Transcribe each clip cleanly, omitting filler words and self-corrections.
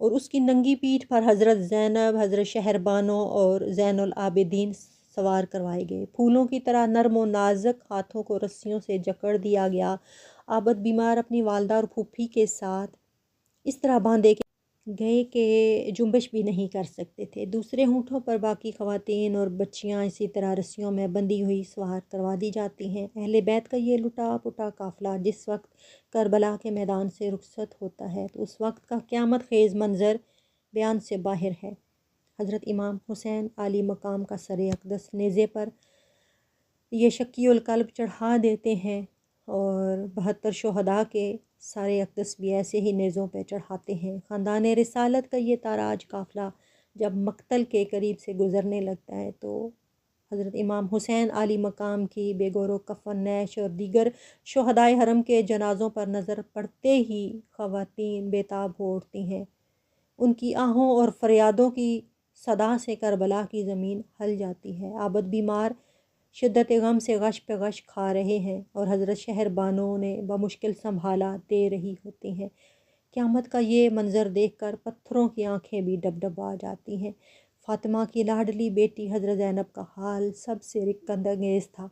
اور اس کی ننگی پیٹھ پر حضرت زینب، حضرت شہربانو اور زین العابدین سوار کروائے گئے۔ پھولوں کی طرح نرم و نازک ہاتھوں کو رسیوں سے جکڑ دیا گیا۔ عابد بیمار اپنی والدہ اور پھوپھی کے ساتھ اس طرح باندھے گئے کہ جنبش بھی نہیں کر سکتے تھے۔ دوسرے ہونٹوں پر باقی خواتین اور بچیاں اسی طرح رسیوں میں بندھی ہوئی سوار کروا دی جاتی ہیں۔ اہل بیت کا یہ لٹا پٹا قافلہ جس وقت کربلا کے میدان سے رخصت ہوتا ہے تو اس وقت کا قیامت خیز منظر بیان سے باہر ہے۔ حضرت امام حسین عالی مقام کا سر اقدس نیزے پر یہ شکی القلب چڑھا دیتے ہیں، اور 72 شہداء کے سارے اقدس بھی ایسے ہی نیزوں پہ چڑھاتے ہیں۔ خاندان رسالت کا یہ تاراج قافلہ جب مقتل کے قریب سے گزرنے لگتا ہے تو حضرت امام حسین عالی مقام کی بے گور و کفن نیش اور دیگر شہدائے حرم کے جنازوں پر نظر پڑتے ہی خواتین بے تاب ہو اٹھتی ہیں۔ ان کی آہوں اور فریادوں کی صدا سے کربلا کی زمین ہل جاتی ہے۔ عابد بیمار شدت غم سے غش پہ غش کھا رہے ہیں اور حضرت شہر بانو نے بمشکل سنبھالا دے رہی ہوتی ہیں۔ قیامت کا یہ منظر دیکھ کر پتھروں کی آنکھیں بھی ڈب ڈبا جاتی ہیں۔ فاطمہ کی لاڈلی بیٹی حضرت زینب کا حال سب سے رکت انگیز تھا۔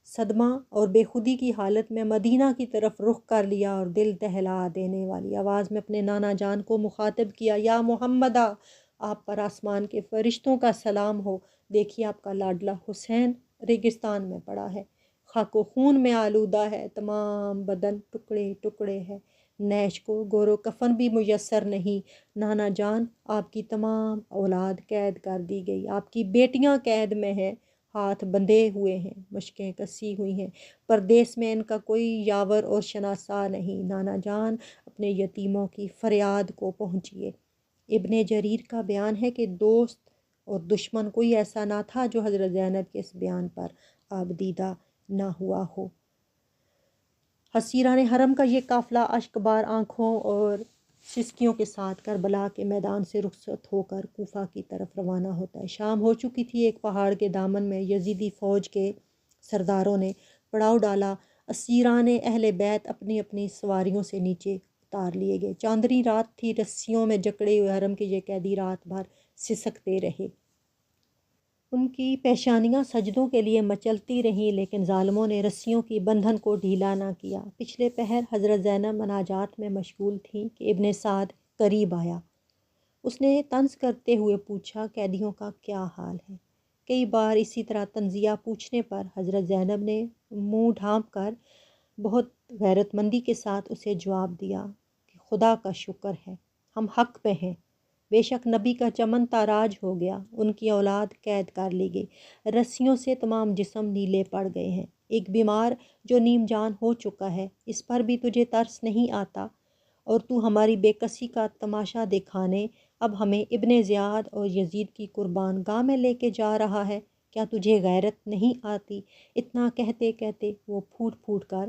صدمہ اور بے خودی کی حالت میں مدینہ کی طرف رخ کر لیا اور دل دہلا دینے والی آواز میں اپنے نانا جان کو مخاطب کیا، یا محمدہ، آپ پر آسمان کے فرشتوں کا سلام ہو۔ دیکھیے آپ کا لاڈلہ حسین ریگستان میں پڑا ہے، خاک و خون میں آلودہ ہے، تمام بدن ٹکڑے ٹکڑے ہے، نیش کو گور و کفن بھی میسر نہیں۔ نانا جان، آپ کی تمام اولاد قید کر دی گئی، آپ کی بیٹیاں قید میں ہیں، ہاتھ بندھے ہوئے ہیں، مشقیں کسی ہوئی ہیں، پردیس میں ان کا کوئی یاور اور شناسا نہیں۔ نانا جان، اپنے یتیموں کی فریاد کو پہنچیے۔ ابن جریر کا بیان ہے کہ دوست اور دشمن کوئی ایسا نہ تھا جو حضرت زینب کے اس بیان پر آبدیدہ نہ ہوا ہو۔ حسیران حرم کا یہ قافلہ اشک بار آنکھوں اور سسکیوں کے ساتھ کربلا کے میدان سے رخصت ہو کر کوفہ کی طرف روانہ ہوتا ہے۔ شام ہو چکی تھی۔ ایک پہاڑ کے دامن میں یزیدی فوج کے سرداروں نے پڑاؤ ڈالا۔ اسیران اہل بیت اپنی اپنی سواریوں سے نیچے اتار لیے گئے۔ چاندنی رات تھی، رسیوں میں جکڑے ہوئے حرم کے یہ قیدی رات بھر سسکتے رہے۔ ان کی پیشانیاں سجدوں کے لیے مچلتی رہیں، لیکن ظالموں نے رسیوں کی بندھن کو ڈھیلا نہ کیا۔ پچھلے پہر حضرت زینب مناجات میں مشغول تھیں کہ ابن سعد قریب آیا۔ اس نے طنز کرتے ہوئے پوچھا، قیدیوں کا کیا حال ہے؟ کئی بار اسی طرح طنزیہ پوچھنے پر حضرت زینب نے منہ ڈھانپ کر بہت غیرت مندی کے ساتھ اسے جواب دیا کہ خدا کا شکر ہے، ہم حق پہ ہیں۔ بے شک نبی کا چمن تاراج ہو گیا، ان کی اولاد قید کر لی گئی، رسیوں سے تمام جسم نیلے پڑ گئے ہیں۔ ایک بیمار جو نیم جان ہو چکا ہے، اس پر بھی تجھے ترس نہیں آتا، اور تو ہماری بے کسی کا تماشا دکھانے اب ہمیں ابن زیاد اور یزید کی قربان گاہ میں لے کے جا رہا ہے؟ کیا تجھے غیرت نہیں آتی؟ اتنا کہتے کہتے وہ پھوٹ پھوٹ کر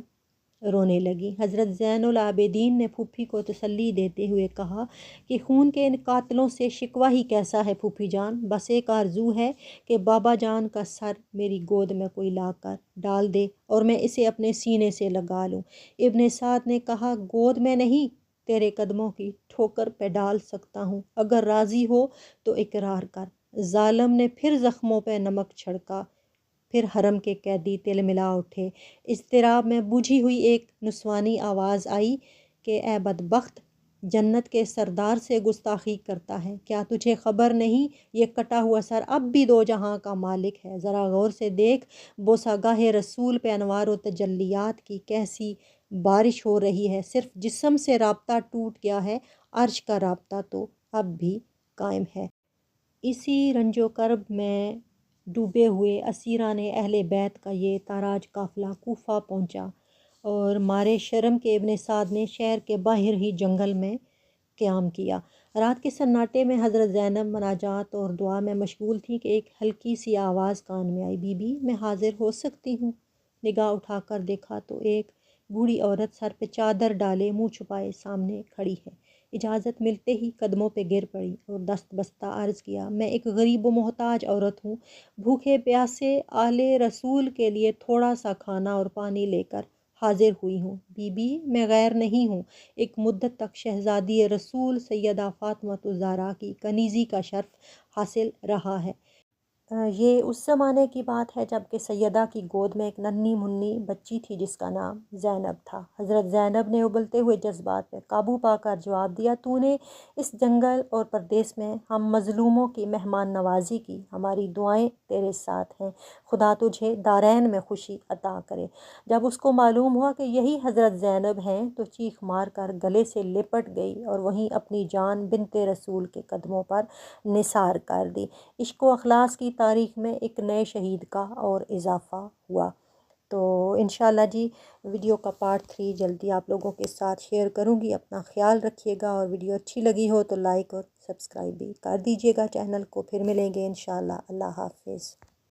رونے لگی۔ حضرت زین العابدین نے پھوپھی کو تسلی دیتے ہوئے کہا کہ خون کے ان قاتلوں سے شکوہ ہی کیسا ہے پھوپھی جان، بس ایک آرزو ہے کہ بابا جان کا سر میری گود میں کوئی لا کر ڈال دے اور میں اسے اپنے سینے سے لگا لوں۔ ابن سعد نے کہا، گود میں نہیں، تیرے قدموں کی ٹھوکر پہ ڈال سکتا ہوں، اگر راضی ہو تو اقرار کر۔ ظالم نے پھر زخموں پہ نمک چھڑکا۔ پھر حرم کے قیدی تلملا اٹھے۔ اضطراب میں بجھی ہوئی ایک نسوانی آواز آئی کہ اے بدبخت، جنت کے سردار سے گستاخی کرتا ہے، کیا تجھے خبر نہیں یہ کٹا ہوا سر اب بھی دو جہاں کا مالک ہے؟ ذرا غور سے دیکھ، بوسہ رسول پہ انوار و تجلیات کی کیسی بارش ہو رہی ہے۔ صرف جسم سے رابطہ ٹوٹ گیا ہے، عرش کا رابطہ تو اب بھی قائم ہے۔ اسی رنج و کرب میں ڈوبے ہوئے اسیران اہل بیت کا یہ تاراج قافلہ کوفہ پہنچا، اور مارے شرم کے ابن سعد نے شہر کے باہر ہی جنگل میں قیام کیا۔ رات کے سناٹے میں حضرت زینب مناجات اور دعا میں مشغول تھی کہ ایک ہلکی سی آواز کان میں آئی، بی بی، میں حاضر ہو سکتی ہوں؟ نگاہ اٹھا کر دیکھا تو ایک بوڑھی عورت سر پہ چادر ڈالے منہ چھپائے سامنے کھڑی ہے۔ اجازت ملتے ہی قدموں پہ گر پڑی اور دست بستہ عرض کیا، میں ایک غریب و محتاج عورت ہوں، بھوکے پیاسے آل رسول کے لیے تھوڑا سا کھانا اور پانی لے کر حاضر ہوئی ہوں۔ بی بی میں غیر نہیں ہوں، ایک مدت تک شہزادی رسول سیدہ فاطمہ الزہرا کی کنیزی کا شرف حاصل رہا ہے۔ یہ اس زمانے کی بات ہے جب کہ سیدہ کی گود میں ایک ننھی منھی بچی تھی جس کا نام زینب تھا۔ حضرت زینب نے ابلتے ہوئے جذبات پہ قابو پا کر جواب دیا، تو نے اس جنگل اور پردیس میں ہم مظلوموں کی مہمان نوازی کی، ہماری دعائیں تیرے ساتھ ہیں، خدا تجھے دارین میں خوشی عطا کرے۔ جب اس کو معلوم ہوا کہ یہی حضرت زینب ہیں تو چیخ مار کر گلے سے لپٹ گئی اور وہیں اپنی جان بنت رسول کے قدموں پر نثار کر دی۔ عشق و اخلاص کی تاریخ میں ایک نئے شہید کا اور اضافہ ہوا۔ تو انشاءاللہ جی ویڈیو کا پارٹ 3 جلدی آپ لوگوں کے ساتھ شیئر کروں گی۔ اپنا خیال رکھیے گا، اور ویڈیو اچھی لگی ہو تو لائک اور سبسکرائب بھی کر دیجیے گا چینل کو۔ پھر ملیں گے انشاءاللہ۔ اللہ حافظ۔